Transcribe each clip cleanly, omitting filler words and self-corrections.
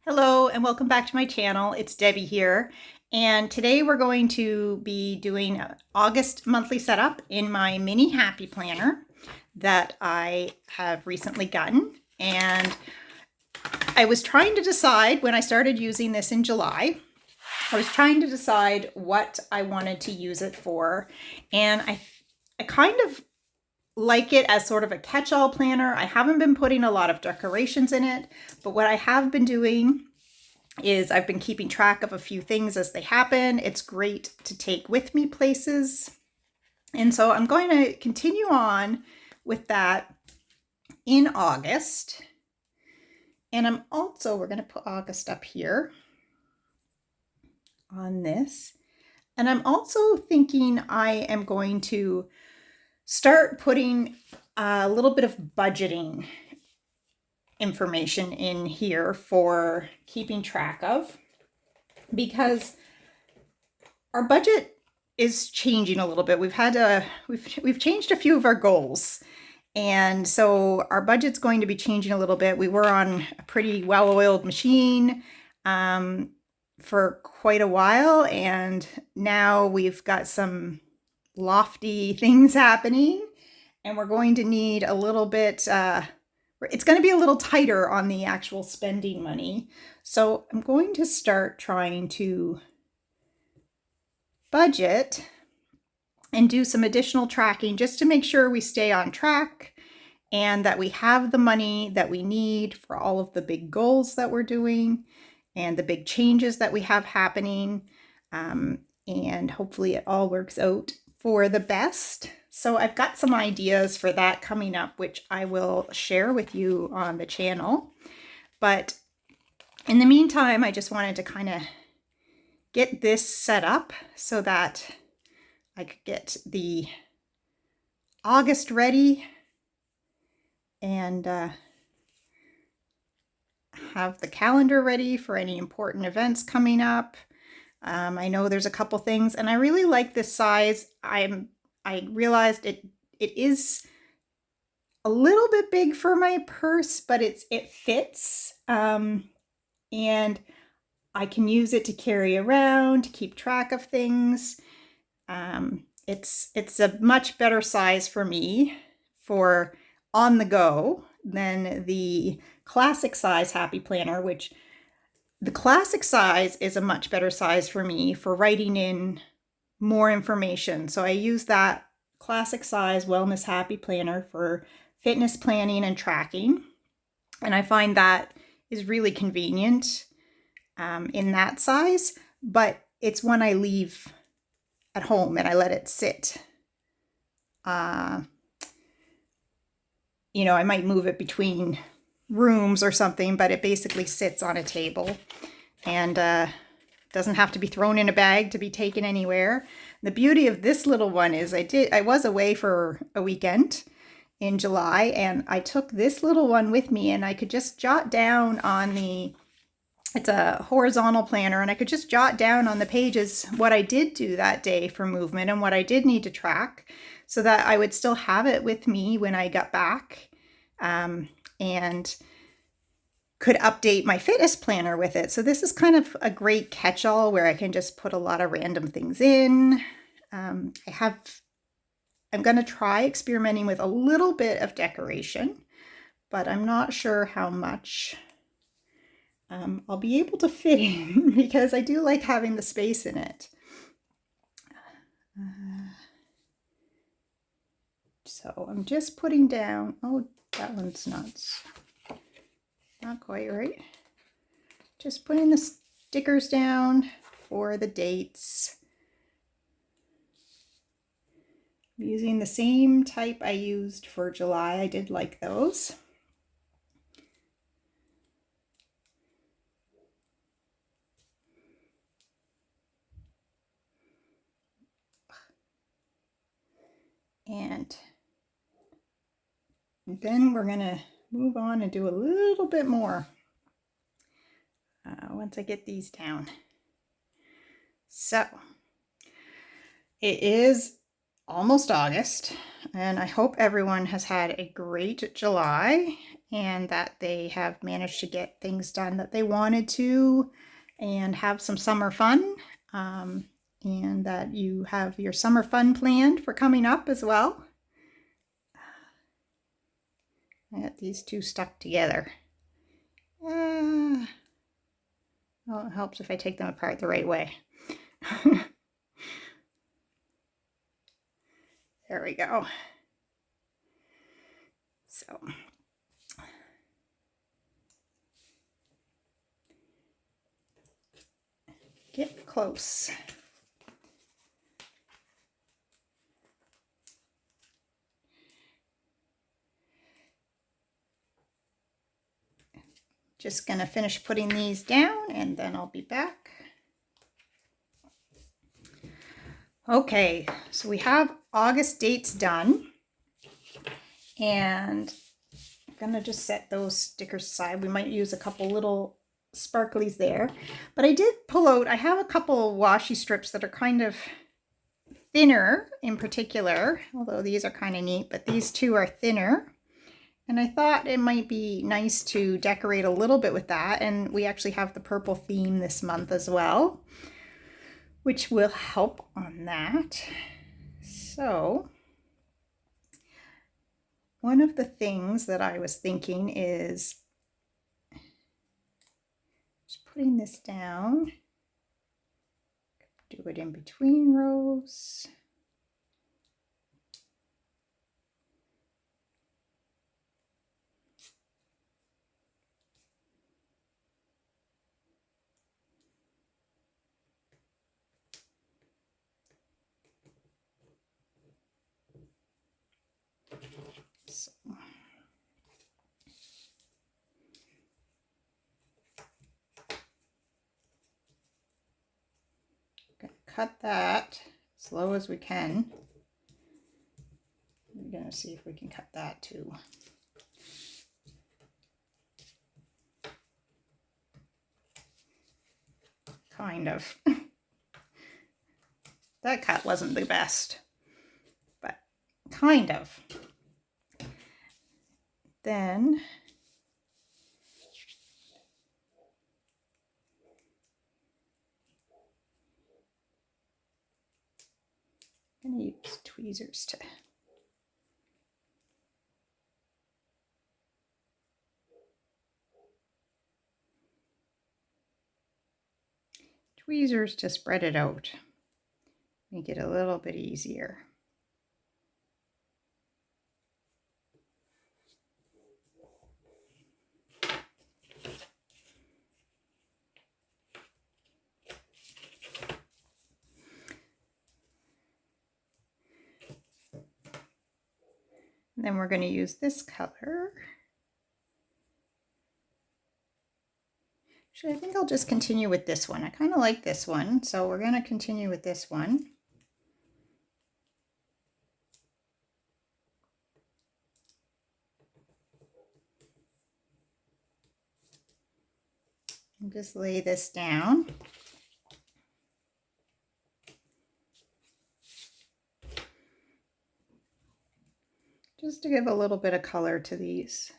Hello and welcome back to my channel. It's Debbie here. And today we're going to be doing an August monthly setup in my mini happy planner that I have recently gotten. And I was trying to decide when I started using this in July, I was trying to decide what I wanted to use it for. And I kind of like it as sort of a catch-all planner. I haven't been putting a lot of decorations in it, but what I have been doing is I've been keeping track of a few things as they happen. It's great to take with me places. And so I'm going to continue on with that in August. And we're going to put August up here on this. And I'm also thinking I am going to start putting a little bit of budgeting information in here for keeping track of, because our budget is changing a little bit. We've changed a few of our goals, and so our budget's going to be changing a little bit. We were on a pretty well-oiled machine for quite a while, and now we've got some lofty things happening, and we're going to need a little bit it's going to be a little tighter on the actual spending money. So I'm going to start trying to budget and do some additional tracking just to make sure we stay on track and that we have the money that we need for all of the big goals that we're doing and the big changes that we have happening. And hopefully it all works out for the best. So I've got some ideas for that coming up, which I will share with you on the channel. But in the meantime, I just wanted to kind of get this set up so that I could get the August ready and have the calendar ready for any important events coming up. I know there's a couple things, and I really like this size. I realized it is a little bit big for my purse, but it fits, and I can use it to carry around, to keep track of things. It's a much better size for me for on the go than the classic size Happy Planner, which the classic size is a much better size for me for writing in more information. So I use that classic size Wellness Happy Planner for fitness planning and tracking. And I find that is really convenient in that size, but it's one I leave at home and I let it sit. I might move it between rooms or something, but it basically sits on a table and doesn't have to be thrown in a bag to be taken anywhere. The beauty of this little one is I was away for a weekend in July, and I took this little one with me, and I could just jot down on it's a horizontal planner, and I could just jot down on the pages what I did do that day for movement and what I did need to track so that I would still have it with me when I got back, and could update my fitness planner with it. So this is kind of a great catch-all where I can just put a lot of random things in. I'm going to try experimenting with a little bit of decoration, but I'm not sure how much I'll be able to fit in because I do like having the space in it. So I'm just putting down, oh, that one's not quite right. Just putting the stickers down for the dates. I'm using the same type I used for July. I did like those. And then we're going to move on and do a little bit more once I get these down. So it is almost August, and I hope everyone has had a great July and that they have managed to get things done that they wanted to and have some summer fun, and that you have your summer fun planned for coming up as well. I got these two stuck together. Well, it helps if I take them apart the right way. There we go. So get close. Just gonna finish putting these down and then I'll be back. Okay, so we have August dates done, and I'm gonna just set those stickers aside. We might use a couple little sparklies there, but I did pull out, I have a couple of washi strips that are kind of thinner in particular, although these are kind of neat, but these two are thinner. And I thought it might be nice to decorate a little bit with that. And we actually have the purple theme this month as well, which will help on that. So one of the things that I was thinking is just putting this down, do it in between rows. So. Gonna cut that slow as we can. We're gonna see if we can cut that too. Kind of. That cut wasn't the best, but kind of. Then I'm going to use tweezers to spread it out, make it a little bit easier. And then we're going to use this color. Actually, I think I'll just continue with this one. I kind of like this one, so we're going to continue with this one. And just lay this down. Just to give a little bit of color to these.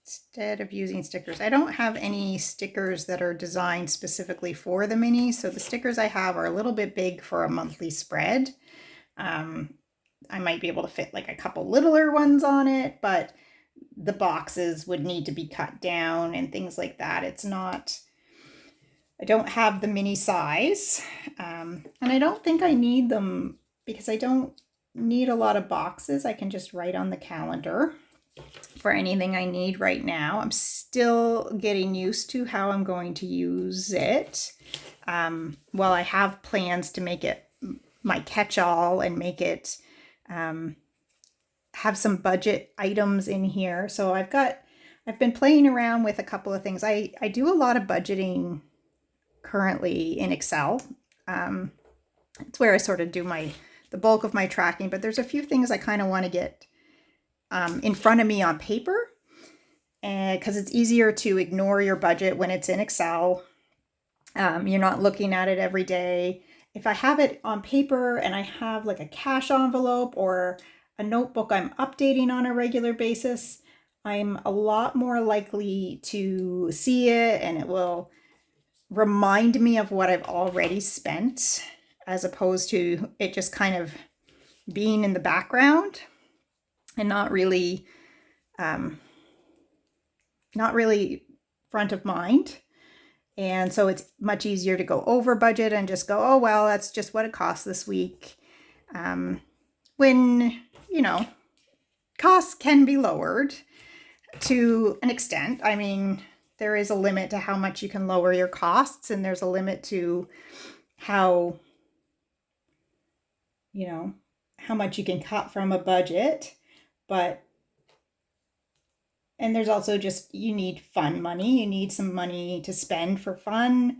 Instead of using stickers, I don't have any stickers that are designed specifically for the mini, so the stickers I have are a little bit big for a monthly spread. I might be able to fit like a couple littler ones on it, but the boxes would need to be cut down and things like that. It's not, I don't have the mini size, and I don't think I need them because I don't need a lot of boxes. I can just write on the calendar for anything I need right now. I'm still getting used to how I'm going to use it. While I have plans to make it my catch-all and make it have some budget items in here. So I've been playing around with a couple of things. I do a lot of budgeting currently in Excel. It's where I sort of do the bulk of my tracking, but there's a few things I kind of want to get in front of me on paper. and because it's easier to ignore your budget when it's in Excel. You're not looking at it every day. If I have it on paper and I have like a cash envelope or a notebook I'm updating on a regular basis, I'm a lot more likely to see it, and it will remind me of what I've already spent, as opposed to it just kind of being in the background and not really front of mind. And so it's much easier to go over budget and just go, oh, well, that's just what it costs this week. When, you know, costs can be lowered to an extent. I mean, there is a limit to how much you can lower your costs, and there's a limit to how, you know, how much you can cut from a budget. And there's also just, you need fun money. You need some money to spend for fun.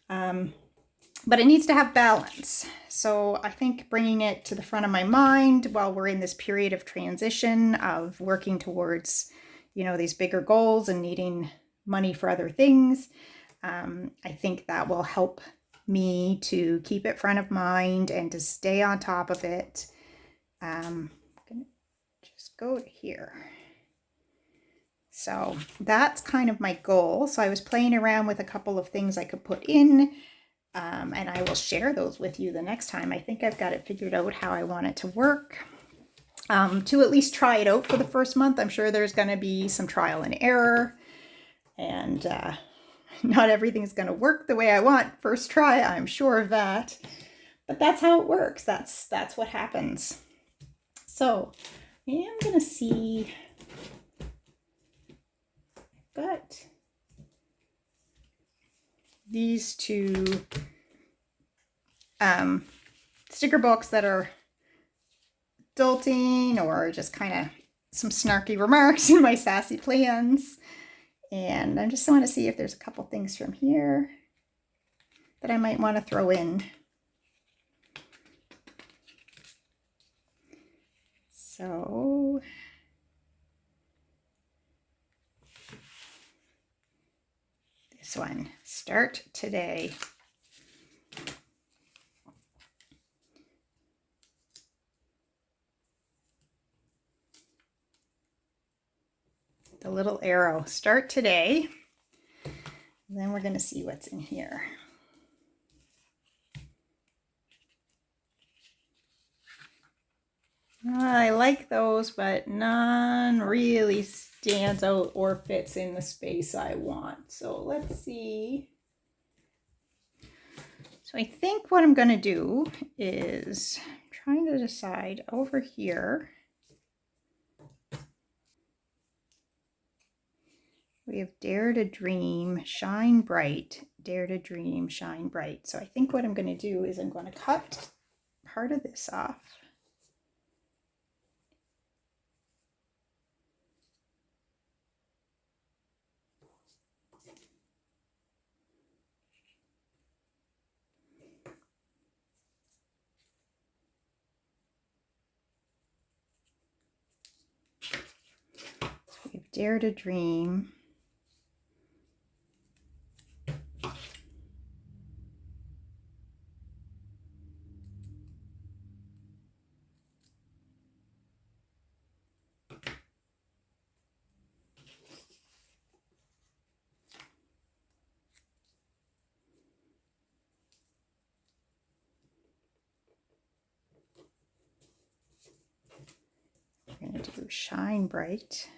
But it needs to have balance. So I think bringing it to the front of my mind while we're in this period of transition of working towards, you know, these bigger goals and needing money for other things, I think that will help me to keep it front of mind and to stay on top of it. I'm gonna just go to here. So that's kind of my goal. So I was playing around with a couple of things I could put in, and I will share those with you the next time. I think I've got it figured out how I want it to work. To at least try it out for the first month. I'm sure there's going to be some trial and error, and not everything's going to work the way I want first try. I'm sure of that, but that's how it works. That's what happens. So I am going to see. Got these two sticker books that are adulting or just kind of some snarky remarks in my sassy plans. And I just want to see if there's a couple things from here that I might want to throw in. So this one, start today. The little arrow, start today. And then we're going to see what's in here. I like those, but none really stands out or fits in the space I want. So let's see. So I think what I'm going to do is trying to decide over here. We have Dare to Dream, Shine Bright, Dare to Dream, Shine Bright. So I think what I'm going to do is I'm going to cut part of this off. We have Dare to Dream. We're going to do Shine Bright.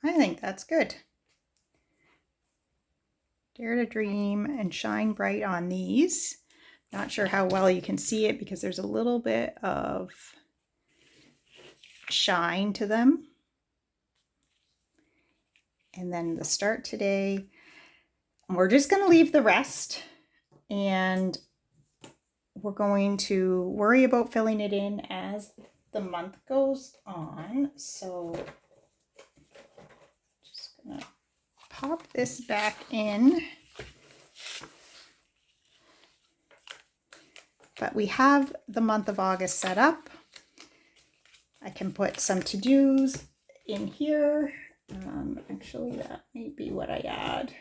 I think that's good. Dare to Dream and Shine Bright on these. Not sure how well you can see it because there's a little bit of shine to them. And then the start today. We're just going to leave the rest. And we're going to worry about filling it in as the month goes on. So just gonna pop this back in. But we have the month of August set up. I can put some to-dos in here. Actually, that may be what I add.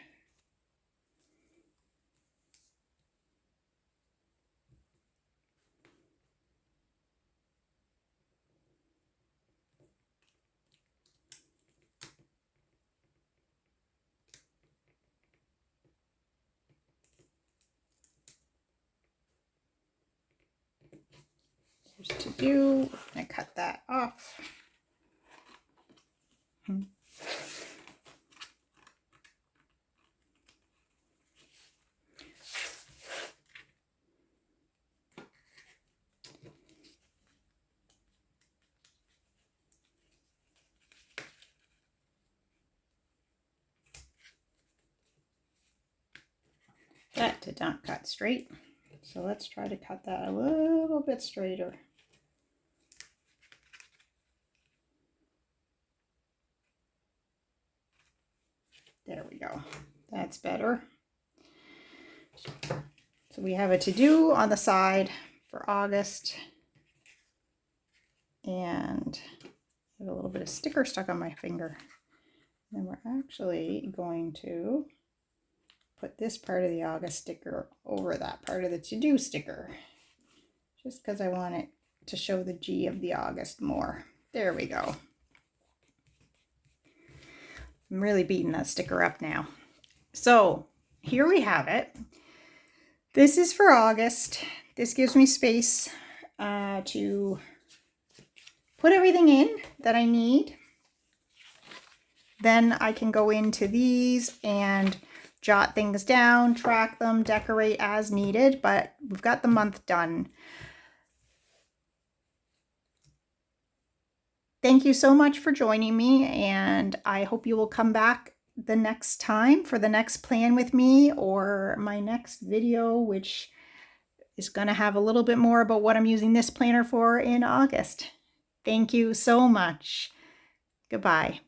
There's to do. I cut that off. That did not cut straight. So let's try to cut that a little bit straighter. There we go. That's better. So we have a to-do on the side for August. And I have a little bit of sticker stuck on my finger. And we're actually going to put this part of the August sticker over that part of the to-do sticker, just because I want it to show the G of the August more. There we go. I'm really beating that sticker up now. So here we have it. This is for August. This gives me space to put everything in that I need. Then I can go into these and jot things down, track them, decorate as needed, but we've got the month done. Thank you so much for joining me, and I hope you will come back the next time for the next plan with me or my next video, which is going to have a little bit more about what I'm using this planner for in August. Thank you so much. Goodbye.